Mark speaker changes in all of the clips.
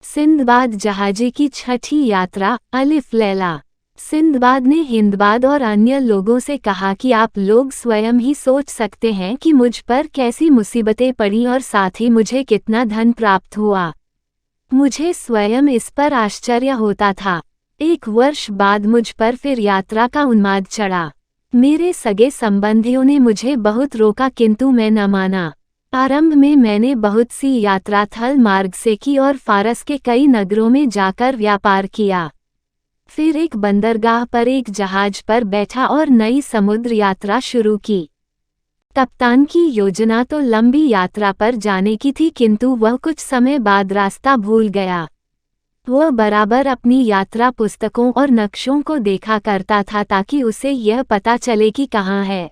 Speaker 1: Sinbad जहाजी की छठी यात्रा। अलिफ लैला। सिंदबाद ने हिंदबाद और अन्य लोगों से कहा कि आप लोग स्वयं ही सोच सकते हैं कि मुझ पर कैसी मुसीबतें पड़ी और साथ ही मुझे कितना धन प्राप्त हुआ। मुझे स्वयं इस पर आश्चर्य होता था। 1 वर्ष बाद मुझ पर फिर यात्रा का उन्माद चढ़ा। मेरे सगे संबंधियों ने मुझे बहुत रोका किंतु मैं न माना। आरंभ में मैंने बहुत सी यात्रा थल मार्ग से की और फारस के कई नगरों में जाकर व्यापार किया। फिर एक बंदरगाह पर एक जहाज पर बैठा और नई समुद्र यात्रा शुरू की। कप्तान की योजना तो लंबी यात्रा पर जाने की थी किंतु वह कुछ समय बाद रास्ता भूल गया। वह बराबर अपनी यात्रा पुस्तकों और नक्शों को देखा करता था ताकि उसे यह पता चले कि कहाँ है।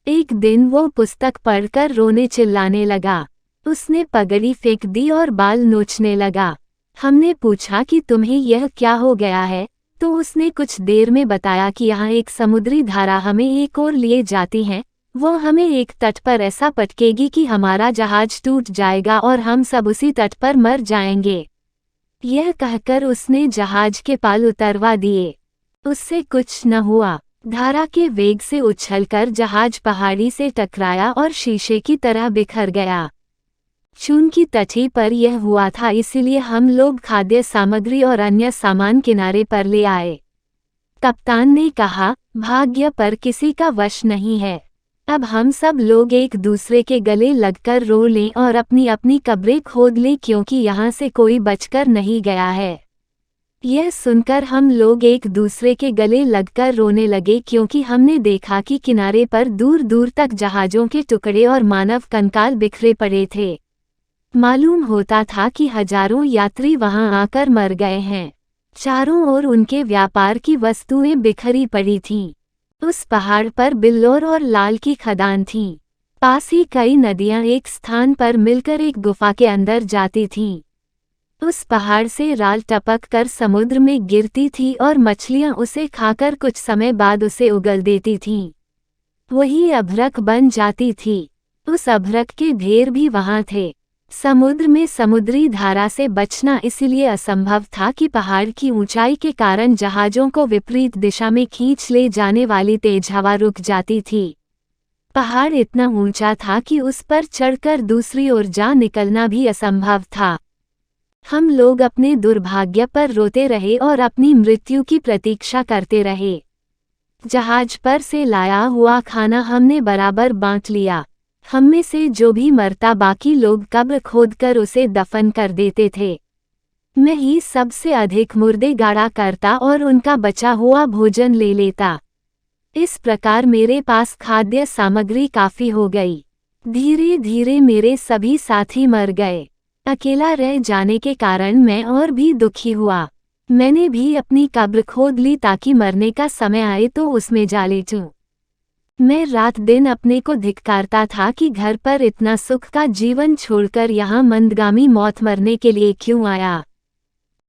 Speaker 1: एक दिन वो पुस्तक पढ़कर रोने चिल्लाने लगा। उसने पगड़ी फेंक दी और बाल नोचने लगा। हमने पूछा कि तुम्हें यह क्या हो गया है, तो उसने कुछ देर में बताया कि यहाँ एक समुद्री धारा हमें एक ओर लिए जाती है। वो हमें एक तट पर ऐसा पटकेगी कि हमारा जहाज टूट जाएगा और हम सब उसी तट पर मर जाएंगे। यह कहकर उसने जहाज के पाल उतरवा दिए। उससे कुछ न हुआ। धारा के वेग से उछलकर जहाज पहाड़ी से टकराया और शीशे की तरह बिखर गया। चून की तटी पर यह हुआ था, इसलिए हम लोग खाद्य सामग्री और अन्य सामान किनारे पर ले आए। कप्तान ने कहा, भाग्य पर किसी का वश नहीं है। अब हम सब लोग एक दूसरे के गले लगकर रो लें और अपनी अपनी कब्रें खोद लें क्योंकि यहाँ से कोई बचकर नहीं गया है। यह सुनकर हम लोग एक दूसरे के गले लगकर रोने लगे क्योंकि हमने देखा कि किनारे पर दूर दूर तक जहाज़ों के टुकड़े और मानव कंकाल बिखरे पड़े थे। मालूम होता था कि हजारों यात्री वहां आकर मर गए हैं। चारों ओर उनके व्यापार की वस्तुएं बिखरी पड़ी थीं। उस पहाड़ पर बिल्लौर और लाल की खदान थी। पास ही कई नदियां एक स्थान पर मिलकर एक गुफा के अंदर जाती थीं। उस पहाड़ से राल टपक कर समुद्र में गिरती थी और मछलियां उसे खाकर कुछ समय बाद उसे उगल देती थीं। वही अभ्रक बन जाती थी। उस अभ्रक के ढेर भी वहां थे। समुद्र में समुद्री धारा से बचना इसलिए असंभव था कि पहाड़ की ऊंचाई के कारण जहाज़ों को विपरीत दिशा में खींच ले जाने वाली तेज हवा रुक जाती थी। पहाड़ इतना ऊंचा था कि उस पर चढ़कर दूसरी ओर जा निकलना भी असंभव था। हम लोग अपने दुर्भाग्य पर रोते रहे और अपनी मृत्यु की प्रतीक्षा करते रहे। जहाज पर से लाया हुआ खाना हमने बराबर बांट लिया। हम में से जो भी मरता बाकी लोग कब्र खोदकर उसे दफन कर देते थे। मैं ही सबसे अधिक मुर्दे गाड़ा करता और उनका बचा हुआ भोजन ले लेता। इस प्रकार मेरे पास खाद्य सामग्री काफी हो गई। धीरे धीरे मेरे सभी साथी मर गए। अकेला रह जाने के कारण मैं और भी दुखी हुआ। मैंने भी अपनी कब्र खोद ली ताकि मरने का समय आए तो उसमें जा लेटूं। मैं रात दिन अपने को धिक्कारता था कि घर पर इतना सुख का जीवन छोड़कर यहाँ मंदगामी मौत मरने के लिए क्यों आया।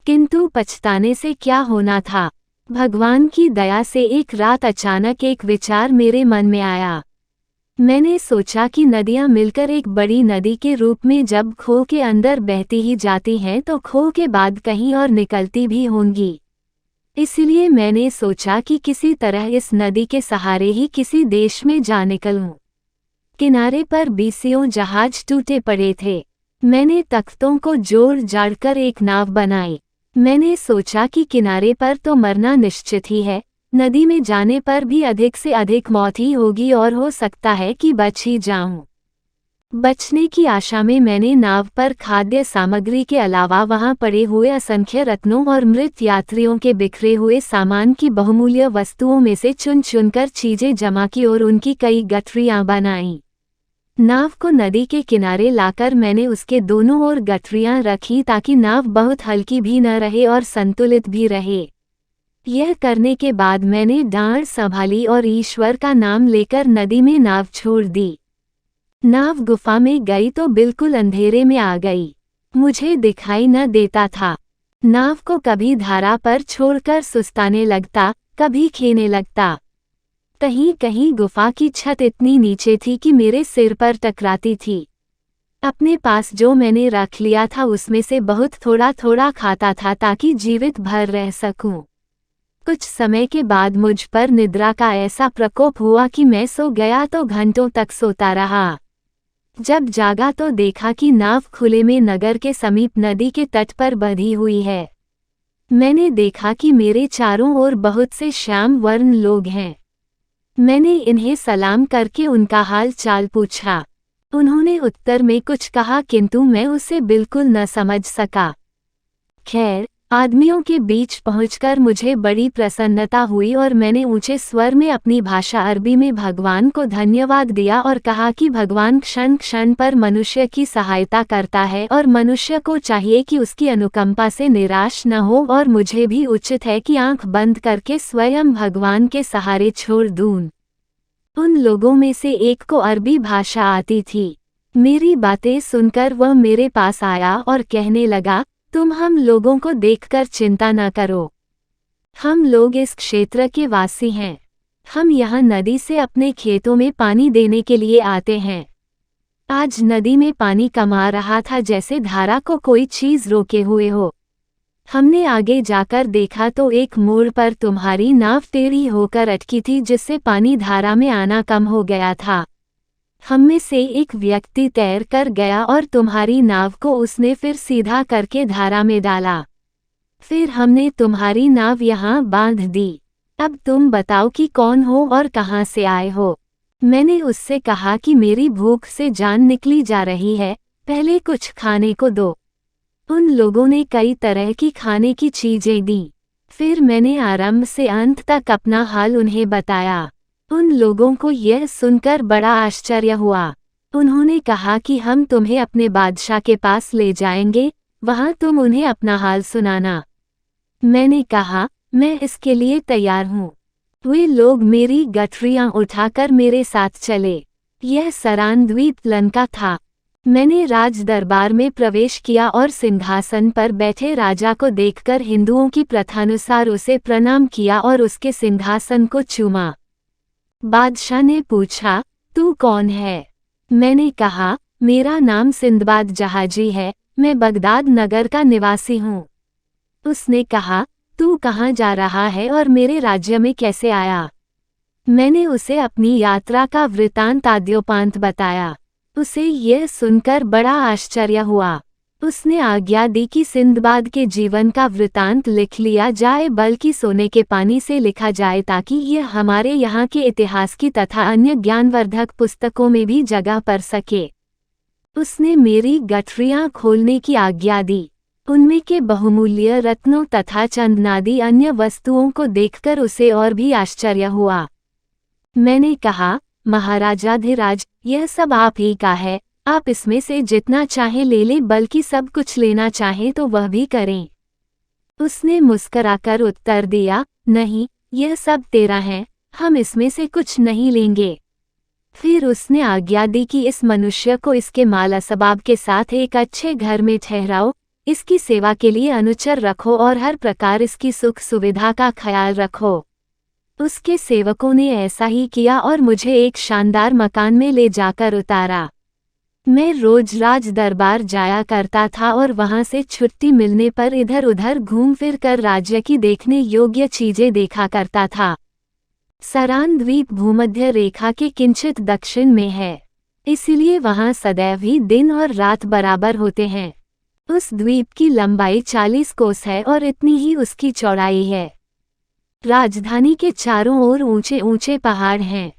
Speaker 1: किंतु पछताने से क्या होना था। भगवान की दया से एक रात अचानक एक विचार मेरे मन में आया। मैंने सोचा कि नदियां मिलकर एक बड़ी नदी के रूप में जब खो के अंदर बहती ही जाती हैं तो खो के बाद कहीं और निकलती भी होंगी। इसलिए मैंने सोचा कि किसी तरह इस नदी के सहारे ही किसी देश में जा निकलूं। किनारे पर बीसियों जहाज टूटे पड़े थे। मैंने तख्तों को जोड़ जाड़कर एक नाव बनाई। मैंने सोचा कि किनारे पर तो मरना निश्चित ही है, नदी में जाने पर भी अधिक से अधिक मौत ही होगी और हो सकता है कि बच ही जाऊं। बचने की आशा में मैंने नाव पर खाद्य सामग्री के अलावा वहां पड़े हुए असंख्य रत्नों और मृत यात्रियों के बिखरे हुए सामान की बहुमूल्य वस्तुओं में से चुन चुनकर चीजें जमा की और उनकी कई गठरियां बनाईं। नाव को नदी के किनारे लाकर मैंने उसके दोनों ओर गठरियां रखी ताकि नाव बहुत हल्की भी न रहे और संतुलित भी रहे। यह करने के बाद मैंने डांड संभाली और ईश्वर का नाम लेकर नदी में नाव छोड़ दी। नाव गुफा में गई तो बिल्कुल अंधेरे में आ गई। मुझे दिखाई न देता था। नाव को कभी धारा पर छोड़कर सुस्ताने लगता, कभी खेने लगता। कहीं कहीं गुफा की छत इतनी नीचे थी कि मेरे सिर पर टकराती थी। अपने पास जो मैंने रख लिया था उसमें से बहुत थोड़ा थोड़ा खाता था ताकि जीवित भर रह सकूं। कुछ समय के बाद मुझ पर निद्रा का ऐसा प्रकोप हुआ कि मैं सो गया तो घंटों तक सोता रहा। जब जागा तो देखा कि नाव खुले में नगर के समीप नदी के तट पर बंधी हुई है। मैंने देखा कि मेरे चारों ओर बहुत से श्याम वर्ण लोग हैं। मैंने इन्हें सलाम करके उनका हाल चाल पूछा। उन्होंने उत्तर में कुछ कहा किंतु मैं उसे बिल्कुल न समझ सका। खैर, आदमियों के बीच पहुंचकर मुझे बड़ी प्रसन्नता हुई और मैंने ऊंचे स्वर में अपनी भाषा अरबी में भगवान को धन्यवाद दिया और कहा कि भगवान क्षण क्षण पर मनुष्य की सहायता करता है और मनुष्य को चाहिए कि उसकी अनुकंपा से निराश न हो और मुझे भी उचित है कि आंख बंद करके स्वयं भगवान के सहारे छोड़ दूं। उन लोगों में से एक को अरबी भाषा आती थी। मेरी बातें सुनकर वह मेरे पास आया और कहने लगा, तुम हम लोगों को देखकर चिंता न करो। हम लोग इस क्षेत्र के वासी हैं। हम यहाँ नदी से अपने खेतों में पानी देने के लिए आते हैं। आज नदी में पानी कम आ रहा था जैसे धारा को कोई चीज रोके हुए हो। हमने आगे जाकर देखा तो एक मोड़ पर तुम्हारी नाव टेढ़ी होकर अटकी थी जिससे पानी धारा में आना कम हो गया था। हम में से एक व्यक्ति तैर कर गया और तुम्हारी नाव को उसने फिर सीधा करके धारा में डाला। फिर हमने तुम्हारी नाव यहाँ बांध दी। अब तुम बताओ कि कौन हो और कहाँ से आए हो। मैंने उससे कहा कि मेरी भूख से जान निकली जा रही है, पहले कुछ खाने को दो। उन लोगों ने कई तरह की खाने की चीजें दी। फिर मैंने आरंभ से अंत तक अपना हाल उन्हें बताया। उन लोगों को यह सुनकर बड़ा आश्चर्य हुआ। उन्होंने कहा कि हम तुम्हें अपने बादशाह के पास ले जाएंगे, वहां तुम उन्हें अपना हाल सुनाना। मैंने कहा, मैं इसके लिए तैयार हूँ। वे लोग मेरी गठरियां उठाकर मेरे साथ चले। यह सरान द्वीप लंका था। मैंने राज दरबार में प्रवेश किया और सिंहासन पर बैठे राजा को देखकर हिंदुओं की प्रथानुसार उसे प्रणाम किया और उसके सिंहासन को चूमा। बादशाह ने पूछा, तू कौन है? मैंने कहा, मेरा नाम सिंदबाद जहाजी है, मैं बगदाद नगर का निवासी हूँ। उसने कहा, तू कहाँ जा रहा है और मेरे राज्य में कैसे आया? मैंने उसे अपनी यात्रा का वृतांत आद्योपांत बताया। उसे यह सुनकर बड़ा आश्चर्य हुआ। उसने आज्ञा दी कि सिंदबाद के जीवन का वृतांत लिख लिया जाए, बल्कि सोने के पानी से लिखा जाए ताकि यह हमारे यहाँ के इतिहास की तथा अन्य ज्ञानवर्धक पुस्तकों में भी जगह पर सके। उसने मेरी गठरियां खोलने की आज्ञा दी। उनमें के बहुमूल्य रत्नों तथा चंदनादि अन्य वस्तुओं को देखकर उसे और भी आश्चर्य हुआ। मैंने कहा, महाराजाधिराज, यह सब आप ही का है, आप इसमें से जितना चाहे ले ले, बल्कि सब कुछ लेना चाहे तो वह भी करें। उसने मुस्कराकर उत्तर दिया, नहीं, यह सब तेरा है, हम इसमें से कुछ नहीं लेंगे। फिर उसने आज्ञा दी कि इस मनुष्य को इसके माल असबाब के साथ एक अच्छे घर में ठहराओ, इसकी सेवा के लिए अनुचर रखो और हर प्रकार इसकी सुख सुविधा का ख्याल रखो। उसके सेवकों ने ऐसा ही किया और मुझे एक शानदार मकान में ले जाकर उतारा। मैं रोज राज दरबार जाया करता था और वहां से छुट्टी मिलने पर इधर उधर घूम फिर कर राज्य की देखने योग्य चीजें देखा करता था। सरान द्वीप भूमध्य रेखा के किंचित दक्षिण में है, इसलिए वहां सदैव ही दिन और रात बराबर होते हैं। उस द्वीप की लंबाई 40 कोस है और इतनी ही उसकी चौड़ाई है। राजधानी के चारों ओर ऊंचे ऊंचे पहाड़ हैं।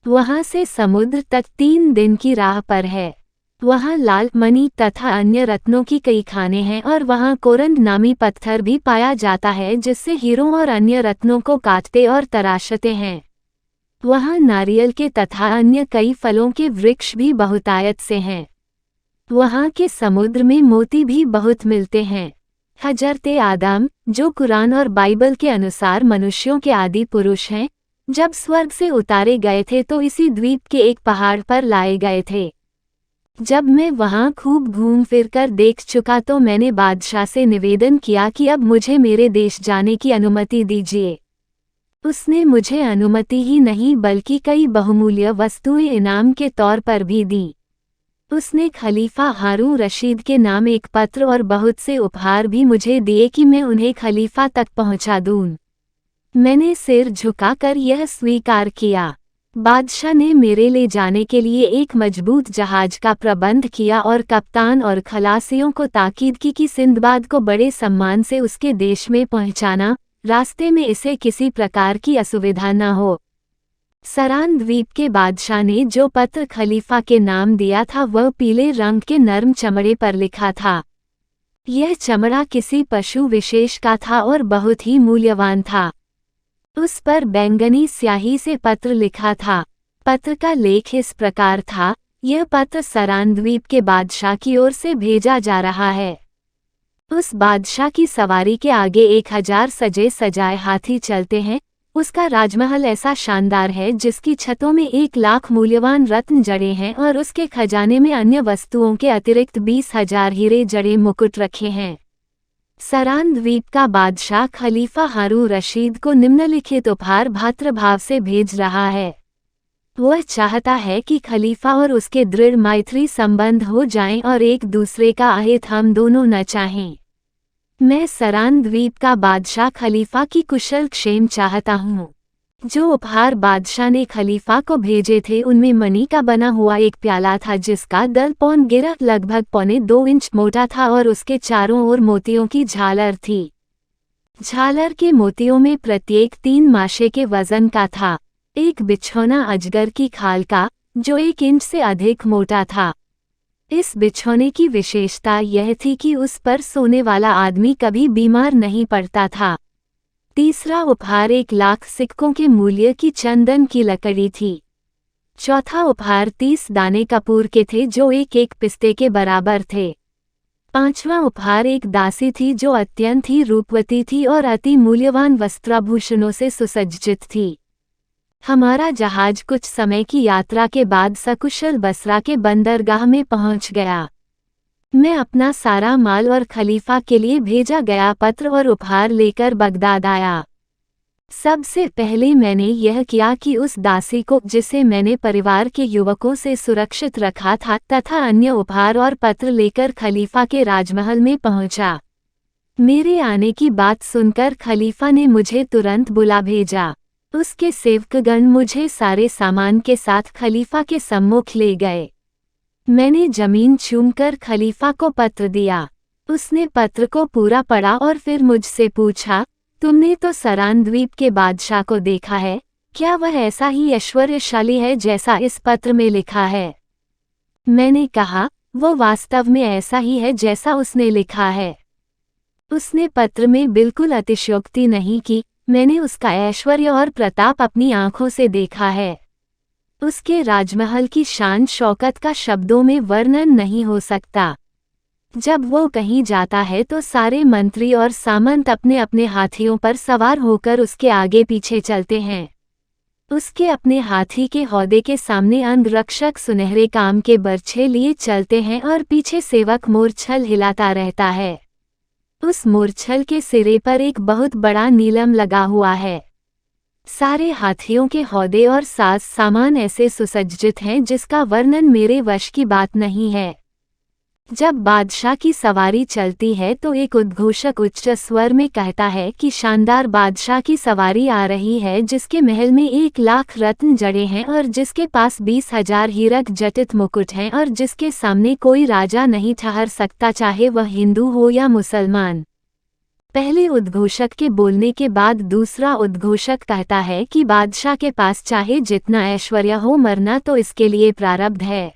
Speaker 1: वहां से समुद्र तक 3 दिन की राह पर है। वहां लाल मणि तथा अन्य रत्नों की कई खानें हैं और वहां कोरंड नामी पत्थर भी पाया जाता है जिससे हीरों और अन्य रत्नों को काटते और तराशते हैं। वहां नारियल के तथा अन्य कई फलों के वृक्ष भी बहुतायत से हैं। वहां के समुद्र में मोती भी बहुत मिलते हैं। हजरते आदम, जो कुरान और बाइबल के अनुसार मनुष्यों के आदि पुरुष हैं, जब स्वर्ग से उतारे गए थे तो इसी द्वीप के एक पहाड़ पर लाए गए थे। जब मैं वहां खूब घूम फिर कर देख चुका तो मैंने बादशाह से निवेदन किया कि अब मुझे मेरे देश जाने की अनुमति दीजिए। उसने मुझे अनुमति ही नहीं बल्कि कई बहुमूल्य वस्तुएं इनाम के तौर पर भी दी। उसने खलीफा हारून रशीद के नाम एक पत्र और बहुत से उपहार भी मुझे दिए कि मैं उन्हें खलीफा तक पहुंचा दूं। मैंने सिर झुकाकर यह स्वीकार किया। बादशाह ने मेरे ले जाने के लिए एक मजबूत जहाज का प्रबंध किया और कप्तान और खलासियों को ताकीद की कि सिंदबाद को बड़े सम्मान से उसके देश में पहुंचाना, रास्ते में इसे किसी प्रकार की असुविधा न हो। सरान द्वीप के बादशाह ने जो पत्र खलीफा के नाम दिया था वह पीले रंग के नर्म चमड़े पर लिखा था। यह चमड़ा किसी पशु विशेष का था और बहुत ही मूल्यवान था। उस पर बैंगनी स्याही से पत्र लिखा था। पत्र का लेख इस प्रकार था, यह पत्र सरान द्वीप के बादशाह की ओर से भेजा जा रहा है। उस बादशाह की सवारी के आगे 1000 सजे सजाए हाथी चलते हैं। उसका राजमहल ऐसा शानदार है जिसकी छतों में 1 लाख मूल्यवान रत्न जड़े हैं और उसके खजाने में अन्य वस्तुओं के अतिरिक्त 20,000 हीरे जड़े मुकुट रखे हैं। सरान द्वीप का बादशाह खलीफा हारून रशीद को निम्नलिखित उपहार भ्रातृभाव से भेज रहा है। वह चाहता है कि खलीफा और उसके दृढ़ मैत्री संबंध हो जाएं और एक दूसरे का अहित हम दोनों न चाहें। मैं सरान द्वीप का बादशाह खलीफा की कुशल क्षेम चाहता हूँ। जो उपहार बादशाह ने खलीफा को भेजे थे उनमें मणि का बना हुआ एक प्याला था जिसका दल पौन गिरा लगभग 1.25 इंच मोटा था और उसके चारों ओर मोतियों की झालर थी। झालर के मोतियों में प्रत्येक 3 माशे के वजन का था। एक बिछौना अजगर की खाल का जो 1 इंच से अधिक मोटा था। इस बिछौने की विशेषता यह थी कि उस पर सोने वाला आदमी कभी बीमार नहीं पड़ता था। तीसरा उपहार 1 लाख सिक्कों के मूल्य की चंदन की लकड़ी थी। चौथा उपहार 30 दाने कपूर के थे जो एक पिस्ते के बराबर थे। 5वां उपहार एक दासी थी जो अत्यंत ही रूपवती थी और अति मूल्यवान वस्त्राभूषणों से सुसज्जित थी। हमारा जहाज कुछ समय की यात्रा के बाद सकुशल बसरा के बंदरगाह में पहुंच गया। मैं अपना सारा माल और खलीफा के लिए भेजा गया पत्र और उपहार लेकर बगदाद आया। सबसे पहले मैंने यह किया कि उस दासी को जिसे मैंने परिवार के युवकों से सुरक्षित रखा था तथा अन्य उपहार और पत्र लेकर खलीफा के राजमहल में पहुंचा। मेरे आने की बात सुनकर खलीफा ने मुझे तुरंत बुला भेजा। उसके सेवकगण मुझे सारे सामान के साथ खलीफा के सम्मुख ले गए। मैंने जमीन चूमकर खलीफा को पत्र दिया। उसने पत्र को पूरा पढ़ा और फिर मुझसे पूछा, तुमने तो सरान द्वीप के बादशाह को देखा है, क्या वह ऐसा ही ऐश्वर्यशाली है जैसा इस पत्र में लिखा है? मैंने कहा, वो वास्तव में ऐसा ही है जैसा उसने लिखा है। उसने पत्र में बिल्कुल अतिशयोक्ति नहीं की। मैंने उसका ऐश्वर्य और प्रताप अपनी आंखों से देखा है। उसके राजमहल की शान शौकत का शब्दों में वर्णन नहीं हो सकता। जब वो कहीं जाता है तो सारे मंत्री और सामंत अपने अपने हाथियों पर सवार होकर उसके आगे पीछे चलते हैं। उसके अपने हाथी के हौदे के सामने अंगरक्षक सुनहरे काम के बर्छे लिए चलते हैं और पीछे सेवक मूर्छल हिलाता रहता है। उस मूर्छल के सिरे पर एक बहुत बड़ा नीलम लगा हुआ है। सारे हाथियों के हौदे और साज सामान ऐसे सुसज्जित हैं जिसका वर्णन मेरे वश की बात नहीं है। जब बादशाह की सवारी चलती है तो एक उद्घोषक उच्च स्वर में कहता है कि शानदार बादशाह की सवारी आ रही है जिसके महल में 1 लाख रत्न जड़े हैं और जिसके पास 20,000 हीरक जटित मुकुट हैं और जिसके सामने कोई राजा नहीं ठहर सकता चाहे वह हिंदू हो या मुसलमान। पहले उद्घोषक के बोलने के बाद दूसरा उद्घोषक कहता है कि बादशाह के पास चाहे जितना ऐश्वर्य हो मरना तो इसके लिए प्रारब्ध है।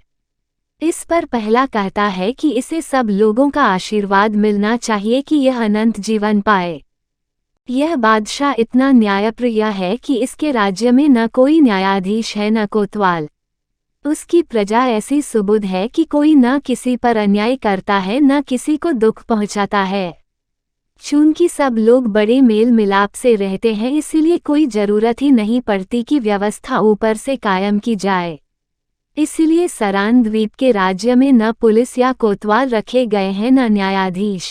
Speaker 1: इस पर पहला कहता है कि इसे सब लोगों का आशीर्वाद मिलना चाहिए कि यह अनंत जीवन पाए। यह बादशाह इतना न्यायप्रिय है कि इसके राज्य में न कोई न्यायाधीश है न कोतवाल। उसकी प्रजा ऐसी सुबुध है कि कोई न किसी पर अन्याय करता है न किसी को दुख पहुंचाता है। चूंकि सब लोग बड़े मेल मिलाप से रहते हैं इसलिए कोई जरूरत ही नहीं पड़ती कि व्यवस्था ऊपर से कायम की जाए। इसलिए सरान द्वीप के राज्य में न पुलिस या कोतवाल रखे गए हैं न न्यायाधीश।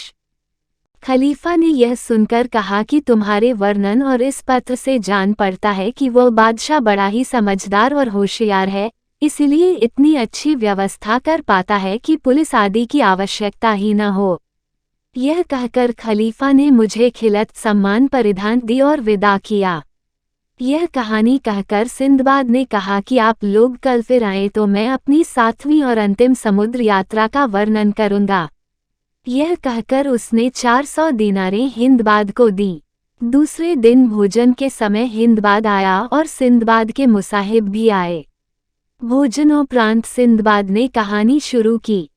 Speaker 1: खलीफा ने यह सुनकर कहा कि तुम्हारे वर्णन और इस पत्र से जान पड़ता है कि वह बादशाह बड़ा ही समझदार और होशियार है। इसलिए इतनी अच्छी व्यवस्था कर पाता है कि पुलिस आदि की आवश्यकता ही न हो। यह कहकर खलीफा ने मुझे खिलत सम्मान परिधान दी और विदा किया। यह कहानी कहकर सिंदबाद ने कहा कि आप लोग कल फिर आए तो मैं अपनी 7वीं और अंतिम समुद्र यात्रा का वर्णन करूंगा। यह कहकर उसने 400 दीनारें हिंदबाद को दी। दूसरे दिन भोजन के समय हिंदबाद आया और सिंदबाद के मुसाहिब भी आए। भोजनोपरांत सिंदबाद ने कहानी शुरू की।